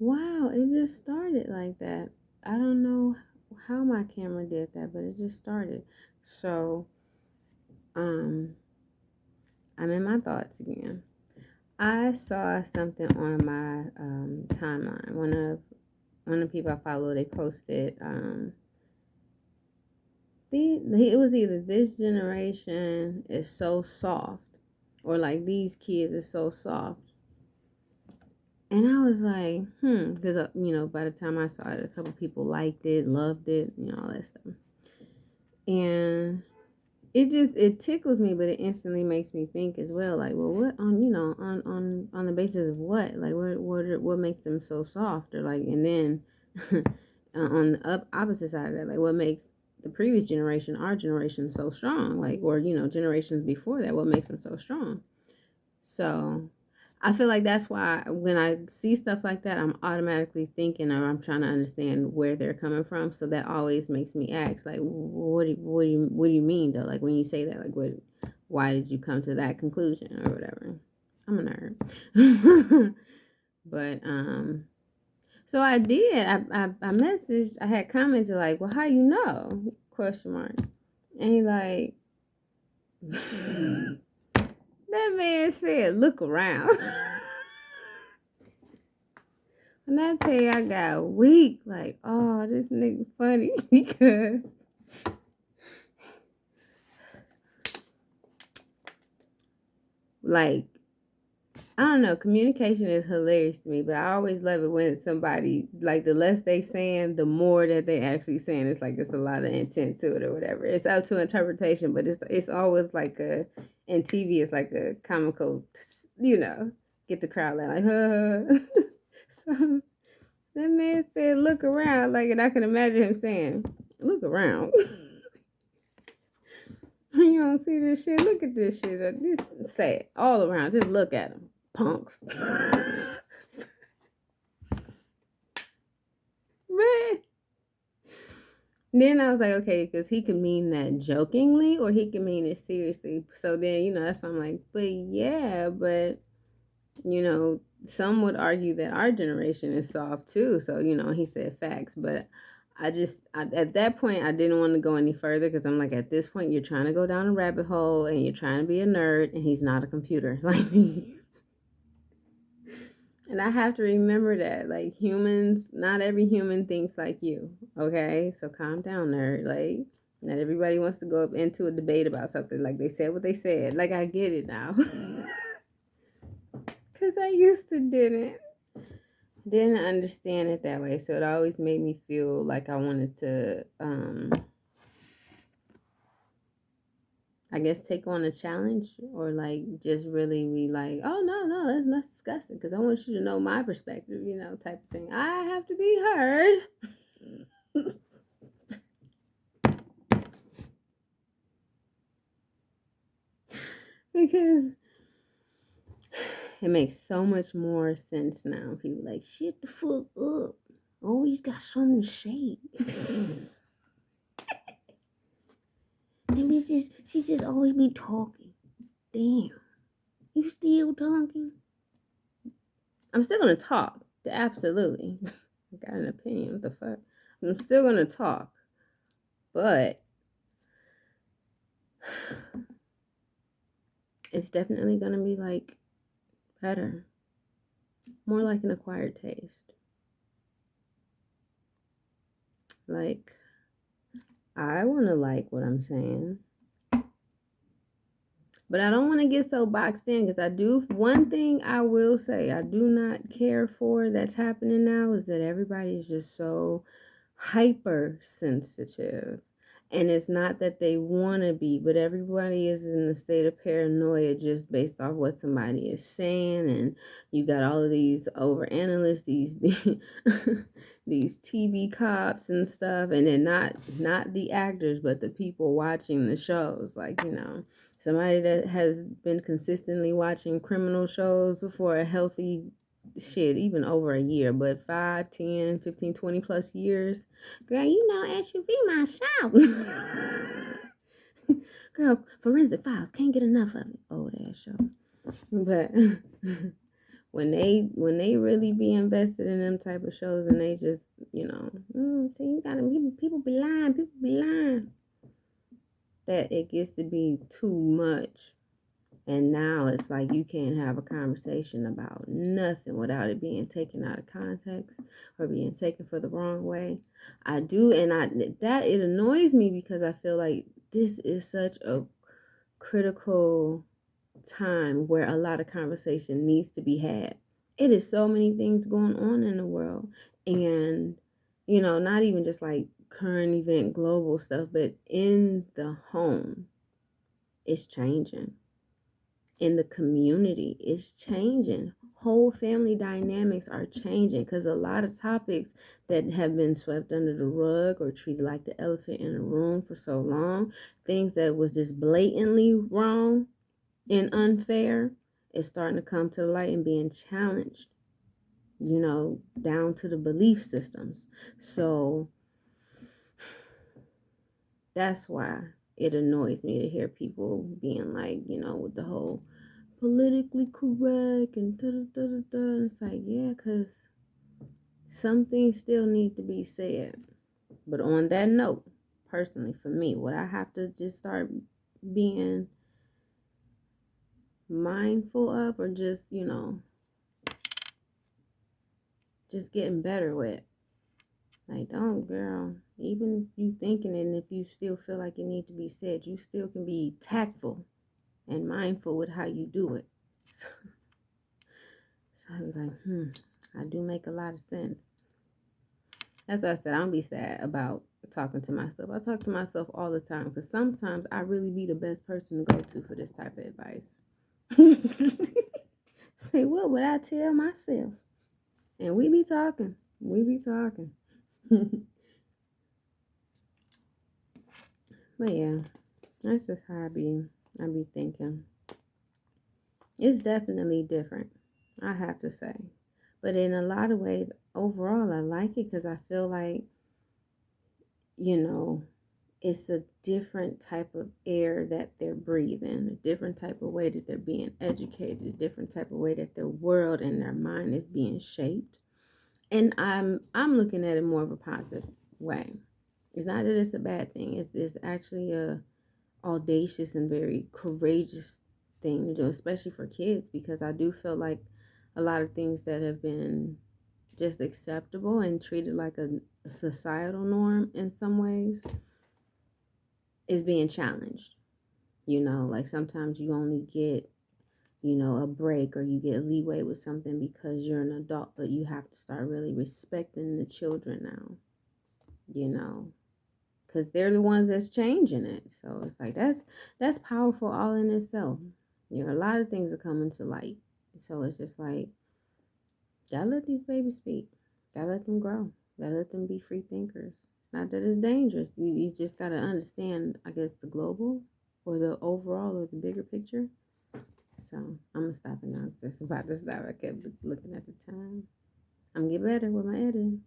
Wow, it just started like that. I don't know how my camera did that, but it just started. So, um, I'm in my thoughts again. I saw something on my timeline. One of the people I follow, they posted it was either this generation is so soft or like these kids are so soft. And I was like, because, by the time I saw it, a couple people liked it, loved it, all that stuff. And it tickles me, but it instantly makes me think as well, like, well, what on the basis of what? Like, what makes them so soft? Or like, and then on the opposite side of that, like, what makes the previous generation, our generation, so strong? Like, or, generations before that, what makes them so strong? So I feel like that's why when I see stuff like that, I'm automatically thinking or I'm trying to understand where they're coming from. So that always makes me ask, like, what do you mean though? Like when you say that, like, why did you come to that conclusion or whatever? I'm a nerd. But so I did. I messaged. I had commented like, well, how you know? Question mark. And he like, that man said, look around. When I tell you I got weak, like, oh, this nigga funny because like I don't know, communication is hilarious to me, but I always love it when somebody like the less they saying, the more that they actually saying. It's like it's a lot of intent to it or whatever. It's up to interpretation, but it's always like in TV it's like a comical, get the crowd like so that man said, look around, like, and I can imagine him saying, look around. You don't see this shit? Look at this shit. This sad all around. Just look at them. Punks. Man. Then I was like, okay, because he could mean that jokingly or he could mean it seriously. So then, that's why I'm like, but yeah, but, some would argue that our generation is soft too. So, he said facts, but at that point, I didn't want to go any further because I'm like, at this point, you're trying to go down a rabbit hole and you're trying to be a nerd and he's not a computer like me. And I have to remember that, like, humans, not every human thinks like you, okay? So calm down, nerd. Like, not everybody wants to go up into a debate about something. Like, they said what they said. Like, I get it now. Because I used to didn't understand it that way. So it always made me feel like I wanted to, I guess, take on a challenge or like just really be like, oh no, let's discuss it because I want you to know my perspective, type of thing. I have to be heard. Because it makes so much more sense now. People like, shit the fuck up. Always got something to say. She just always be talking. Damn. You still talking? I'm still gonna talk. Absolutely. I got an opinion. What the fuck? I'm still gonna talk. But it's definitely gonna be like better. More like an acquired taste. Like, I wanna like what I'm saying. But I don't want to get so boxed in because one thing I will say, I do not care for that's happening now is that everybody is just so hypersensitive. And it's not that they want to be, but everybody is in a state of paranoia just based off what somebody is saying. And you got all of these over analysts, these TV cops and stuff, and then not the actors, but the people watching the shows. Like, somebody that has been consistently watching criminal shows for a healthy shit, even over a year, but 5, 10, 15, 20 plus years. Girl, SUV my show. Girl, Forensic Files, can't get enough of it. Oh, that show. But when they really be invested in them type of shows, and they just, see, you gotta, people be lying, that it gets to be too much. And now it's like you can't have a conversation about nothing without it being taken out of context or being taken for the wrong way. I do, and that it annoys me, because I feel like this is such a critical time where a lot of conversation needs to be had. It is so many things going on in the world, and not even just like current event global stuff, but in the home, it's changing. In the community, it's changing. Whole family dynamics are changing, because a lot of topics that have been swept under the rug or treated like the elephant in the room for so long, things that was just blatantly wrong and unfair, is starting to come to the light and being challenged, down to the belief systems. So that's why it annoys me to hear people being like, with the whole politically correct and da da da da da. And it's like, yeah, because some things still need to be said. But on that note, personally, for me, what I have to just start being mindful of, or just, just getting better with. Like, don't, girl, even you thinking it, and if you still feel like it need to be said, you still can be tactful and mindful with how you do it. So I was like, I do make a lot of sense. That's why I said I don't be sad about talking to myself. I talk to myself all the time, because sometimes I really be the best person to go to for this type of advice. Say, what would I tell myself? And we be talking. But yeah, that's just how I be thinking. It's definitely different, I have to say. But in a lot of ways, overall, I like it, because I feel like, it's a different type of air that they're breathing, a different type of way that they're being educated, a different type of way that their world and their mind is being shaped. And I'm looking at it more of a positive way. It's not that it's a bad thing. It's actually a audacious and very courageous thing to do, especially for kids, because I do feel like a lot of things that have been just acceptable and treated like a societal norm in some ways is being challenged. Like sometimes you only get, a break, or you get leeway with something because you're an adult, but you have to start really respecting the children now, because they're the ones that's changing it. So it's like, that's powerful all in itself. A lot of things are coming to light. So it's just like, gotta let these babies speak. Gotta let them grow. Gotta let them be free thinkers. It's not that it's dangerous. You just gotta understand, I guess, the global or the overall or the bigger picture. So I'm gonna stop it now. Just about to stop. I kept looking at the time. I'm getting better with my editing.